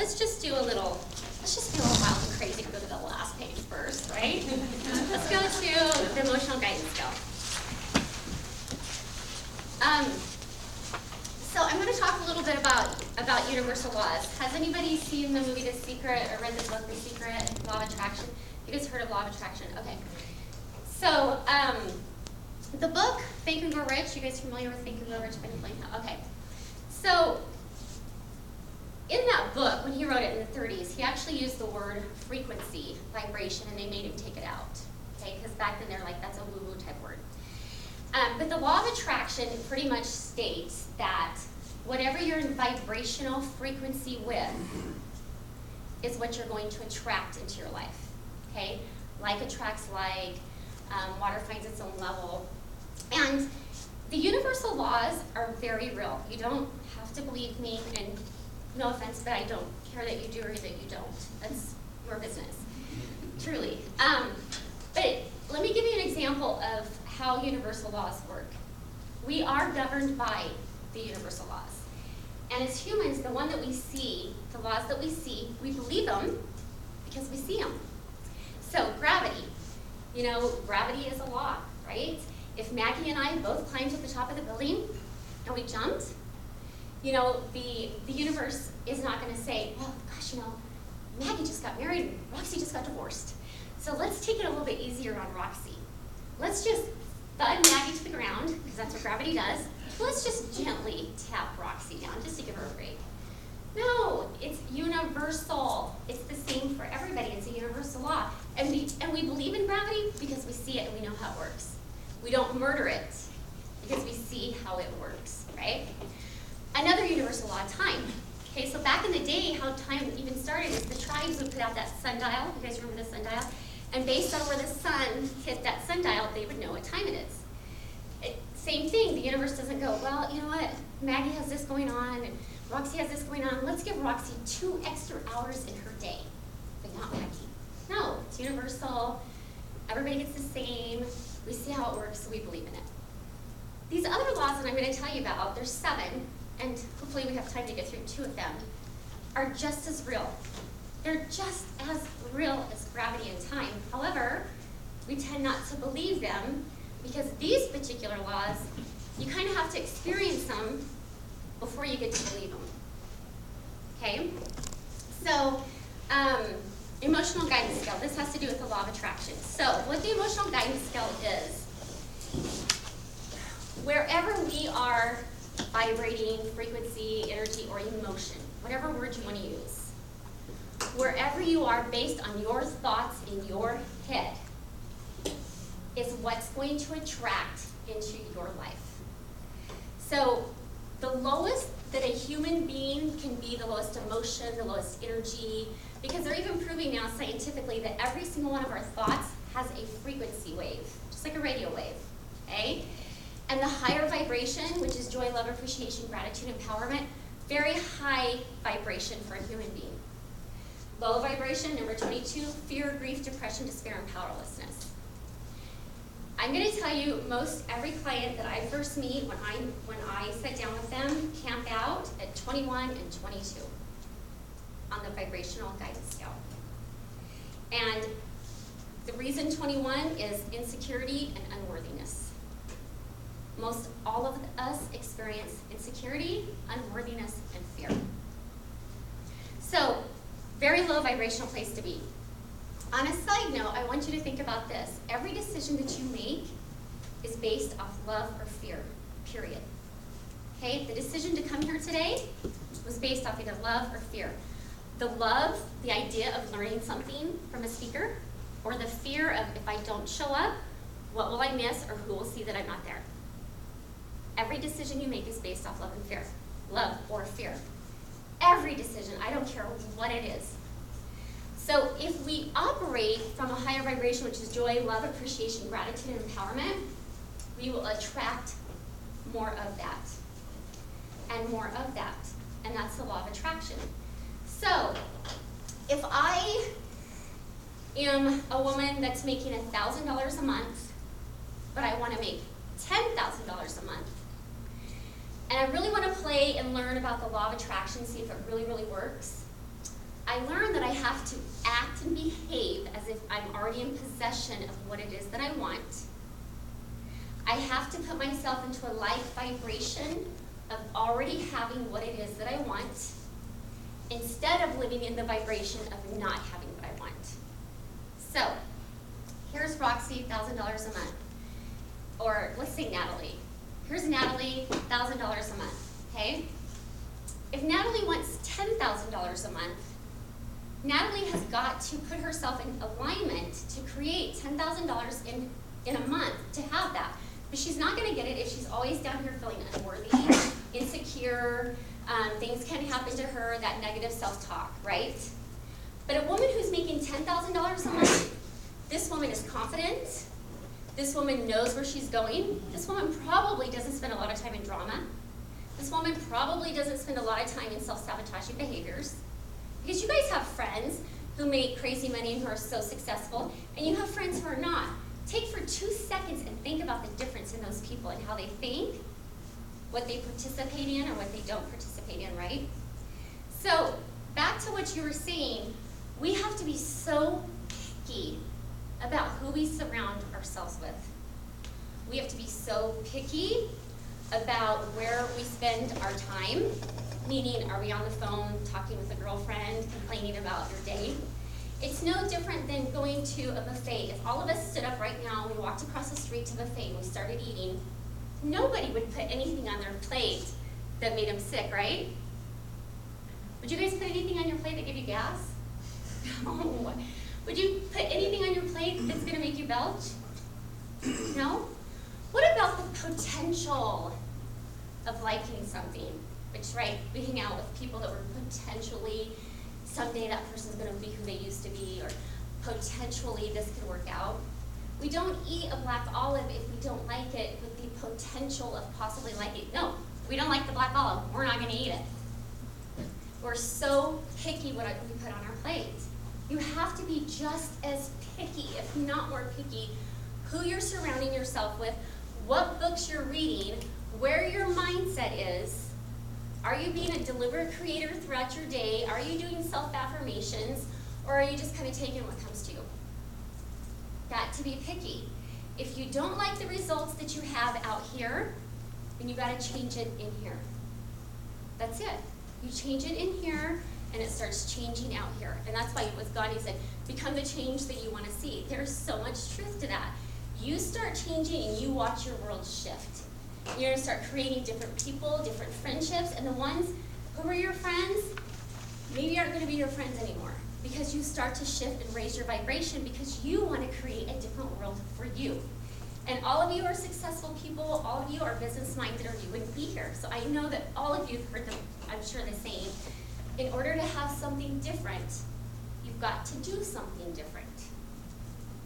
let's just do a little wild and crazy. Go to the last page first, right? Let's go to the emotional guidance scale. So I'm going to talk a little bit about universal laws. Has anybody seen the movie The Secret or read the book The Secret, Law of Attraction? You guys heard of Law of Attraction? Okay. So the book Think and Grow Rich. You guys familiar with Think and Grow Rich? Okay. So in that book, when he wrote it in the 30s, he actually used the word frequency, vibration, and they made him take it out. Okay, because back then they're like, that's a woo-woo type word. But the law of attraction pretty much states that whatever you're in vibrational frequency with is what you're going to attract into your life. Okay, like attracts like, water finds its own level, and the universal laws are very real. You don't have to believe me, and no offense, but I don't care that you do or that you don't. That's your business, truly. But let me give you an example of how universal laws work. We are governed by the universal laws. And as humans, the one that we see, the laws that we see, we believe them because we see them. So gravity, gravity is a law, right? If Maggie and I both climbed to the top of the building and we jumped, the universe is not going to say, well, gosh, Maggie just got married and Roxy just got divorced. So let's take it a little bit easier on Roxy. Let's just thud Maggie to the ground, because that's what gravity does. Let's just gently tap Roxy down just to give her a break. No, it's universal. It's the same for everybody. It's a universal law. And we believe in gravity because we see it and we know how it works. We don't murder it because we see how it works, right? Another universal law, time. Okay, so back in the day, how time even started is the tribes would put out that sundial. You guys remember the sundial? And based on where the sun hit that sundial, they would know what time it is. Same thing, the universe doesn't go, well, you know what, Maggie has this going on, and Roxy has this going on. Let's give Roxy 2 extra hours in her day, but not Maggie. No, it's universal. Everybody gets the same. We see how it works, so we believe in it. These other laws that I'm going to tell you about, there's 7, and hopefully we have time to get through 2 of them, are just as real. They're just as real as gravity and time. However, we tend not to believe them because these particular laws, you kind of have to experience them before you get to believe them. Okay? So, emotional guidance scale. This has to do with the law of attraction. So, what the emotional guidance scale is, wherever we are vibrating, frequency, energy, or emotion, whatever word you want to use, wherever you are based on your thoughts in your head is what's going to attract into your life. So the lowest that a human being can be, the lowest emotion, the lowest energy, because they're even proving now scientifically that every single one of our thoughts has a frequency wave, just like a radio wave, okay? And the higher vibration, which is joy, love, appreciation, gratitude, empowerment, very high vibration for a human being. Low vibration, number 22, fear, grief, depression, despair, and powerlessness. I'm going to tell you, most every client that I first meet, when I sit down with them, camp out at 21 and 22 on the vibrational guidance scale. And the reason 21 is insecurity and unworthiness. Most all of us experience insecurity, unworthiness, and fear. So, very low vibrational place to be. On a side note, I want you to think about this. Every decision that you make is based off love or fear, period. Okay, the decision to come here today was based off either love or fear. The love, the idea of learning something from a speaker, or the fear of if I don't show up, what will I miss, or who will see that I'm not there? Every decision you make is based off love and fear. Love or fear. Every decision, I don't care what it is. So if we operate from a higher vibration, which is joy, love, appreciation, gratitude, and empowerment, we will attract more of that and more of that. And that's the law of attraction. So if I am a woman that's making $1,000 a month, but I want to make $10,000 a month, and I really want to play and learn about the law of attraction, see if it really, really works, I learned that I have to act and behave as if I'm already in possession of what it is that I want. I have to put myself into a life vibration of already having what it is that I want, instead of living in the vibration of not having what I want. So, here's Roxy, $1,000 a month. Or let's say Natalie. Here's Natalie, $1,000 a month, okay? If Natalie wants $10,000 a month, Natalie has got to put herself in alignment to create $10,000 in a month to have that. But she's not going to get it if she's always down here feeling unworthy, insecure, things can happen to her, that negative self-talk, right? But a woman who's making $10,000 a month, this woman is confident, this woman knows where she's going, this woman probably doesn't spend a lot of time in drama, this woman probably doesn't spend a lot of time in self-sabotaging behaviors, because you guys have friends who make crazy money and who are so successful, and you have friends who are not. Take for 2 seconds and think about the difference in those people and how they think, what they participate in or what they don't participate in, right? So, back to what you were saying, we have to be so picky about who we surround ourselves with. We have to be so picky about where we spend our time, meaning are we on the phone talking with a girlfriend, complaining about your day? It's no different than going to a buffet. If all of us stood up right now and we walked across the street to the buffet and we started eating, nobody would put anything on their plate that made them sick, right? Would you guys put anything on your plate that gave you gas? No. Would you put anything on your plate that's going to make you belch? No? What about the potential of liking something? Which, right, we hang out with people that were potentially, someday that person's going to be who they used to be, or potentially this could work out. We don't eat a black olive if we don't like it with the potential of possibly liking it. No, we don't like the black olive. We're not going to eat it. We're so picky what we put on our plate. You have to be just as picky, if not more picky, who you're surrounding yourself with, what books you're reading, where your mindset is. Are you being a deliberate creator throughout your day? Are you doing self-affirmations? Or are you just kind of taking what comes to you? Got to be picky. If you don't like the results that you have out here, then you got to change it in here. That's it. You change it in here, and it starts changing out here. And that's why with God, he said, become the change that you want to see. There's so much truth to that. You start changing, and you watch your world shift. You're going to start creating different people, different friendships, and the ones who were your friends maybe aren't going to be your friends anymore, because you start to shift and raise your vibration because you want to create a different world for you. And all of you are successful people, all of you are business-minded, or you wouldn't be here. So I know that all of you have heard them, I'm sure, the same. In order to have something different, you've got to do something different,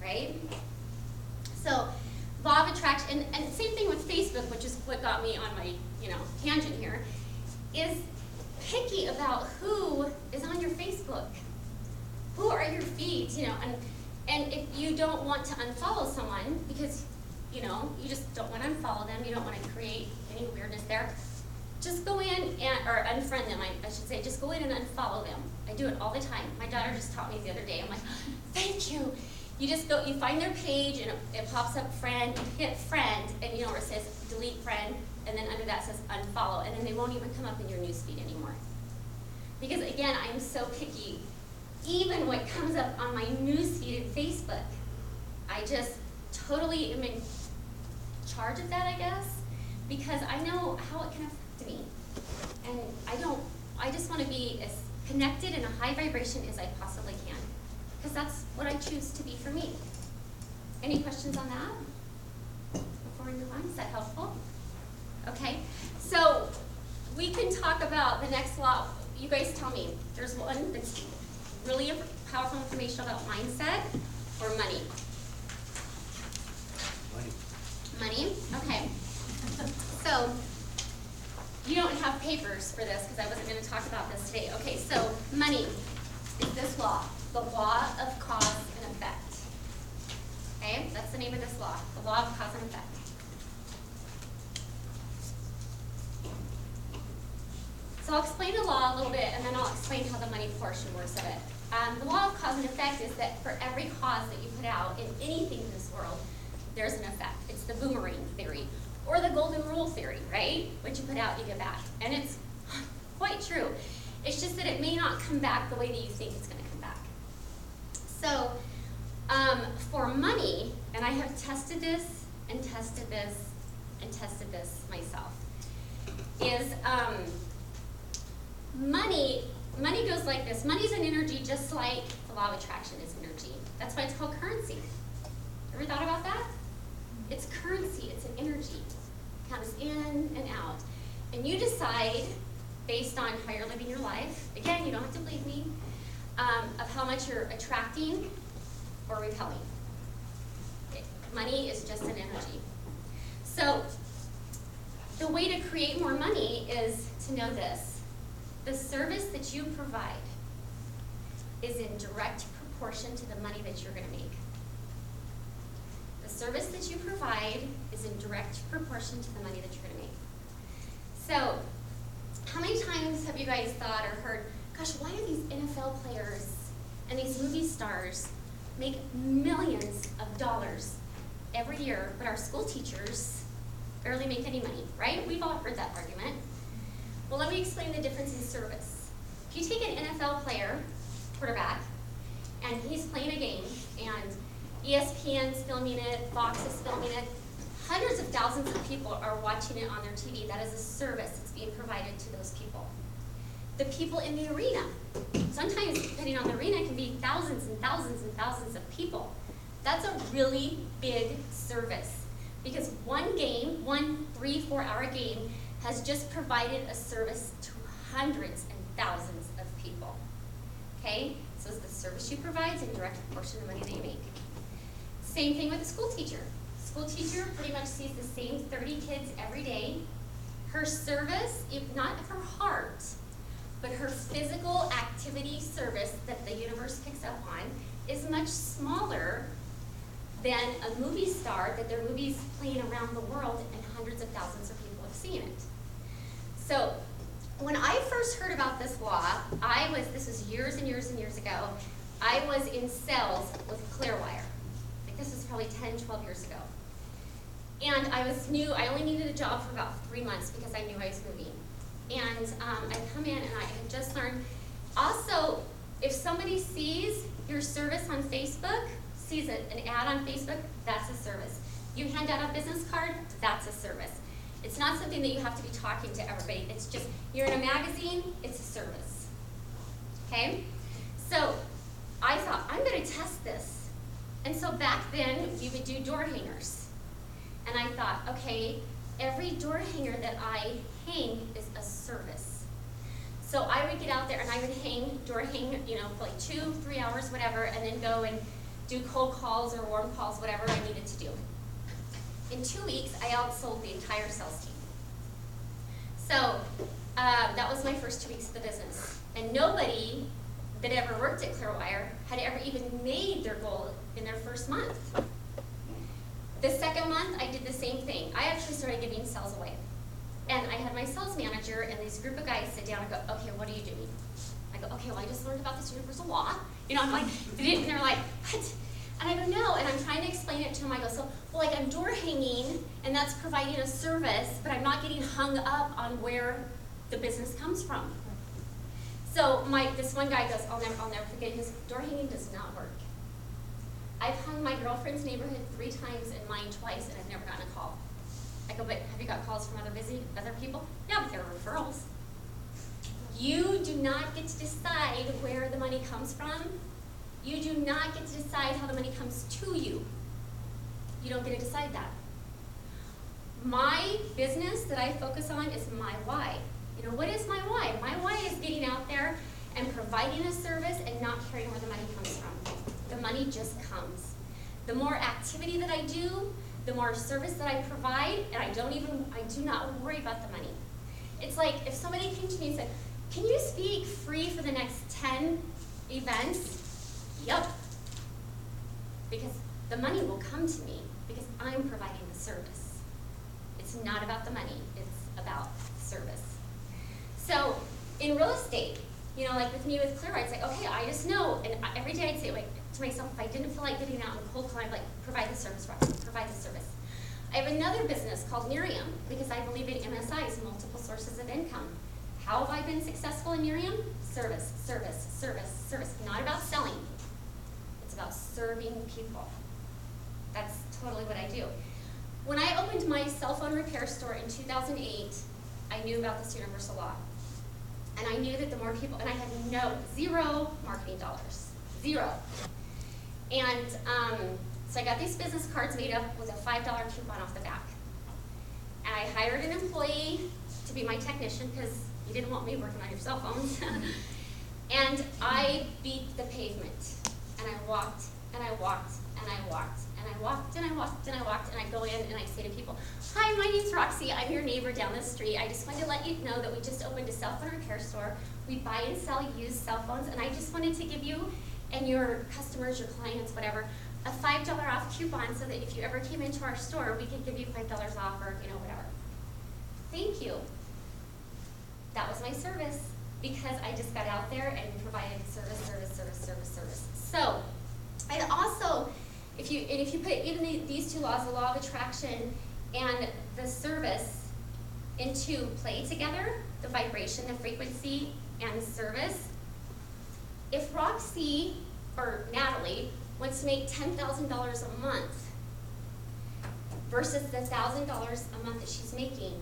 right? So, law of attraction, and same thing with Facebook, which is what got me on my, tangent here, is picky about who is on your Facebook. Who are your feeds, and if you don't want to unfollow someone because, you just don't want to unfollow them, you don't want to create any weirdness there, just go in or unfriend them, I should say, just go in and unfollow them. I do it all the time. My daughter just taught me the other day. I'm like, thank you. You just go, you find their page, and it pops up friend, you hit friend, and where it says delete friend, and then under that says unfollow, and then they won't even come up in your newsfeed anymore. Because again, I'm so picky. Even what comes up on my newsfeed in Facebook, I just totally am in charge of that, I guess, because I know how it can affect me. And I just want to be as connected in a high vibration as I possibly can. Because that's what I choose to be for me. Any questions on that? Before we move on, is that helpful? Okay, so we can talk about the next law. You guys tell me, there's one that's really powerful information about mindset or money. Money, okay. So, you don't have papers for this because I wasn't going to talk about this today. Okay, so money is this law. The law of cause and effect. Okay, that's the name of this law, the law of cause and effect. So I'll explain the law a little bit, and then I'll explain how the money money portion works of it. The law of cause and effect is that for every cause that you put out in anything in this world, there's an effect. It's the boomerang theory, or the golden rule theory, right? What you put out, you get back. And it's quite true. It's just that it may not come back the way that you think it's going to come back. So, for money, and I have tested this, and tested this, and tested this myself, is money goes like this. Money's an energy just like the law of attraction is energy. That's why it's called currency. Ever thought about that? It's currency, it's an energy. It comes in and out. And you decide, based on how you're living your life, again, you don't have to believe me, of how much you're attracting or repelling. Money is just an energy. So, the way to create more money is to know this. The service that you provide is in direct proportion to the money that you're going to make. The service that you provide is in direct proportion to the money that you're going to make. So, how many times have you guys thought or heard, gosh, why do these NFL players and these movie stars make millions of dollars every year, but our school teachers barely make any money, right? We've all heard that argument. Well, let me explain the difference in service. If you take an NFL player, quarterback, and he's playing a game, and ESPN's filming it, Fox is filming it, hundreds of thousands of people are watching it on their TV. That is a service that's being provided to those people. The people in the arena, sometimes depending on the arena, it can be thousands and thousands and thousands of people. That's a really big service, because one game, 3-4 hour game, has just provided a service to hundreds and thousands of people. Okay? So the service you provide is in direct proportion to the money that you make. Same thing with a school teacher. School teacher pretty much sees the same 30 kids every day. Her service, if not her heart, but her physical activity service that the universe picks up on, is much smaller than a movie star that their movie's playing around the world and hundreds of thousands of people have seen it. So when I first heard about this law, this was years and years and years ago, I was in sales with Clearwire. I think this was probably 10, 12 years ago. And I only needed a job for about 3 months because I knew I was moving. And I'd come in and I had just learned. Also, if somebody sees your service on Facebook, sees an ad on Facebook, that's a service. You hand out a business card, that's a service. It's not something that you have to be talking to everybody. It's just, you're in a magazine, it's a service. Okay? So I thought, I'm going to test this. And so back then, we would do door hangers. And I thought, okay, every door hanger that I hang is a service. So I would get out there and I would door hang, for like 2-3 hours, whatever, and then go and do cold calls or warm calls, whatever I needed to do. In 2 weeks, I outsold the entire sales team. So that was my first 2 weeks of the business. And nobody that ever worked at Clearwire had ever even made their goal in their first month. The second month, I did the same thing. I actually started giving sales away. And I had my sales manager and this group of guys sit down and go, okay, what are you doing? I go, okay, well, I just learned about this universal law. I'm like, and they're like, what? And I go, no, and I'm trying to explain it to them. I go, I'm door hanging, and that's providing a service, but I'm not getting hung up on where the business comes from. So this one guy goes, I'll never forget, his door hanging does not work. I've hung my girlfriend's neighborhood 3 times and mine twice, and I've never gotten a call. I go, but have you got calls from other people? Yeah, but they're referrals. You do not get to decide where the money comes from. You do not get to decide how the money comes to you. You don't get to decide that. My business that I focus on is my why. What is my why? My why is getting out there and providing a service and not caring where the money comes from. The money just comes. The more activity that I do, the more service that I provide, and I do not worry about the money. It's like if somebody came to me and said, can you speak free for the next 10 events? Yep. Because the money will come to me because I'm providing the service. It's not about the money, it's about service. So in real estate, You know, like with me with Clear, I'd say, okay, I just know, and every day I'd say like to myself, if I didn't feel like getting out and cold calling, I'd be like, provide the service, Roxy, provide the service. I have another business called Miriam, because I believe in MSIs, multiple sources of income. How have I been successful in Miriam? Service, service, service, service. Not about selling. It's about serving people. That's totally what I do. When I opened my cell phone repair store in 2008, I knew about this universal law. And I knew that the more people, and I had zero marketing dollars, zero. And so I got these business cards made up with a $5 coupon off the back. And I hired an employee to be my technician because you didn't want me working on your cell phones. And I beat the pavement. And I walked, and I walked, and I walked, and I walked, and I walked, and I walked, and I go in and I say to people, hi, my name's Roxy. I'm your neighbor down the street. I just wanted to let you know that we just opened a cell phone repair store. We buy and sell used cell phones, and I just wanted to give you and your customers, your clients, whatever, a $5 off coupon so that if you ever came into our store, we could give you $5 off or, you know, whatever. Thank you. That was my service because I just got out there and provided service, service, service, service, service. So, and also, if you put even these two laws, the law of attraction and the service, into play together, the vibration, the frequency, and the service, if Roxy or Natalie wants to make $10,000 a month versus the $1,000 a month that she's making,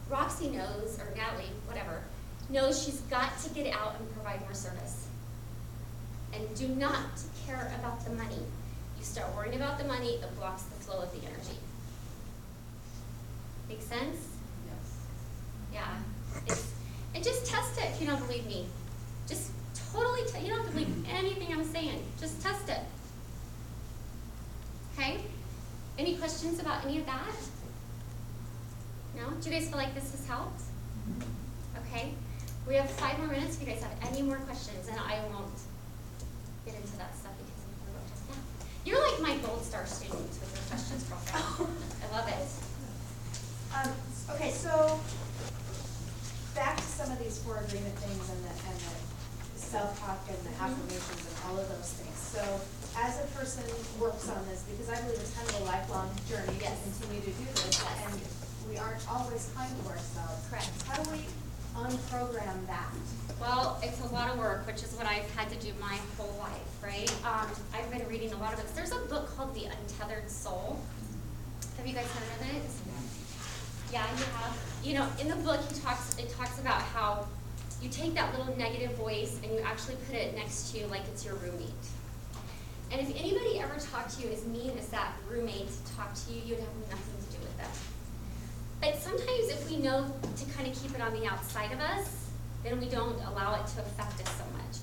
Roxy knows, or Natalie, whatever, knows she's got to get out and provide more service. And do not care about the money. You start worrying about the money, it blocks the flow of the energy. Make sense? Yes. Yeah. And just test it if you don't believe me. Just totally, you don't have to believe anything I'm saying. Just test it. Okay? Any questions about any of that? No? Do you guys feel like this has helped? Okay. We have 5 more minutes if you guys have any more questions, and I won't get into that stuff because I'm going to go just now. You're like my gold star student with your questions, girlfriend. I love it. Okay, so back to some of these 4 agreement things and the self-talk and the affirmations and all of those things. So as a person works on this, because I believe it's kind of a lifelong journey to continue to do this, and we aren't always kind to ourselves. Correct. How do we unprogram that? Well, it's a lot of work, which is what I've had to do my whole life, right? I've been reading a lot of books. There's a book called The Untethered Soul. Have you guys heard of it? Yeah, you have. You know, in the book, it talks about how you take that little negative voice and you actually put it next to you like it's your roommate. And if anybody ever talked to you as mean as that roommate talked to you, you'd have nothing to do with them. But sometimes if we know to kind of keep it on the outside of us, then we don't allow it to affect us so much.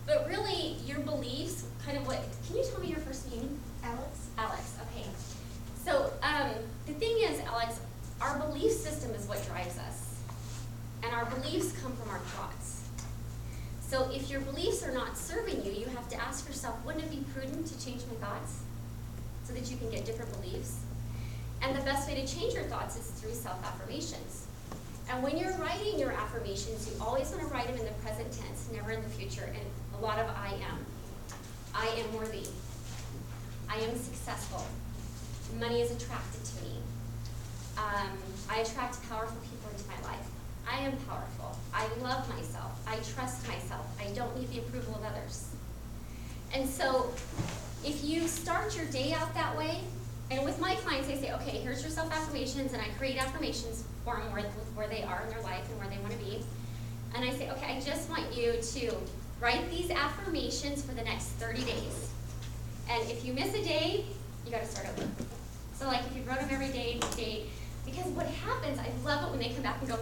But really, your beliefs, kind of what, can you tell me your first name? Alex? Alex, okay. So the thing is, Alex, our belief system is what drives us. And our beliefs come from our thoughts. So if your beliefs are not serving you, you have to ask yourself, wouldn't it be prudent to change my thoughts so that you can get different beliefs? And the best way to change your thoughts is through self-affirmations. And when you're writing your affirmations, you always want to write them in the present tense, never in the future, and a lot of I am. I am worthy. I am successful. Money is attracted to me. I attract powerful people into my life. I am powerful. I love myself. I trust myself. I don't need the approval of others. And so if you start your day out that way, and with my clients, I say, okay, here's your self-affirmations, and I create affirmations for them with where they are in their life and where they want to be. And I say, okay, I just want you to write these affirmations for the next 30 days. And if you miss a day, you got to start over. So like if you wrote them every day, because what happens, I love it when they come back and go,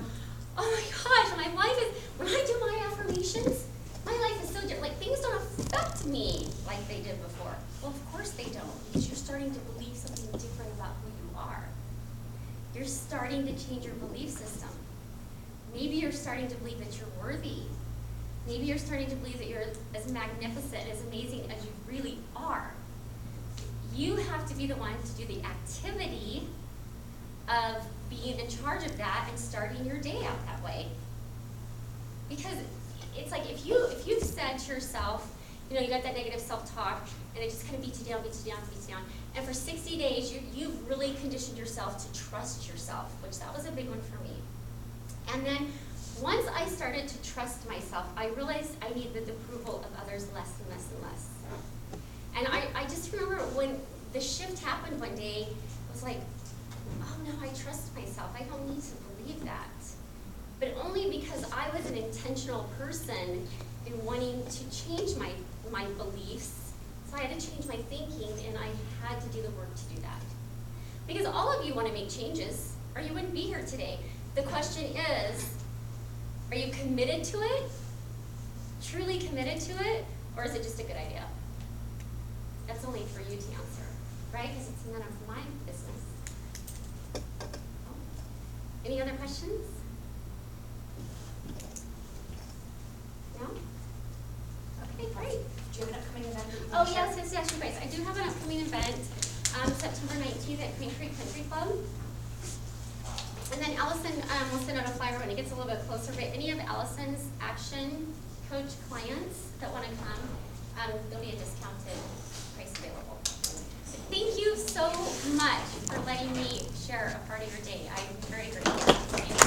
oh my gosh, my life is, when I do my affirmations, my life is so different. Like things don't affect me like they did before. Well, of course they don't, because you're starting to believe something different about who you are. You're starting to change your belief system. Maybe you're starting to believe that you're worthy. Maybe you're starting to believe that you're as magnificent, as amazing as you really are. You have to be the one to do the activity of being in charge of that and starting your day out that way. Because it's like if you've said to yourself, you know, you got that negative self-talk, and it just kind of beats you down, beats you down, beats you down. And for 60 days, you've really conditioned yourself to trust yourself, which that was a big one for me. And then once I started to trust myself, I realized I needed the approval of others less and less and less. And I just remember when the shift happened one day, I was like, oh no, I trust myself. I don't need to believe that. But only because I was an intentional person in wanting to change my beliefs. So I had to change my thinking, and I had to do the work to do that. Because all of you want to make changes, or you wouldn't be here today. The question is, are you committed to it? Truly committed to it? Or is it just a good idea? That's only for you to answer, right? Because it's none of my business. Oh. Any other questions? No? Okay, great. Do you have an upcoming event? that you Oh, wanna share? yes, you guys. I do have an upcoming event, September 19th at Queen Creek Country Club. And then Allison will send out a flyer when it gets a little bit closer, but any of Allison's Action Coach clients that want to come, there'll be a discounted price available. Thank you so much for letting me share a part of your day. I'm very grateful.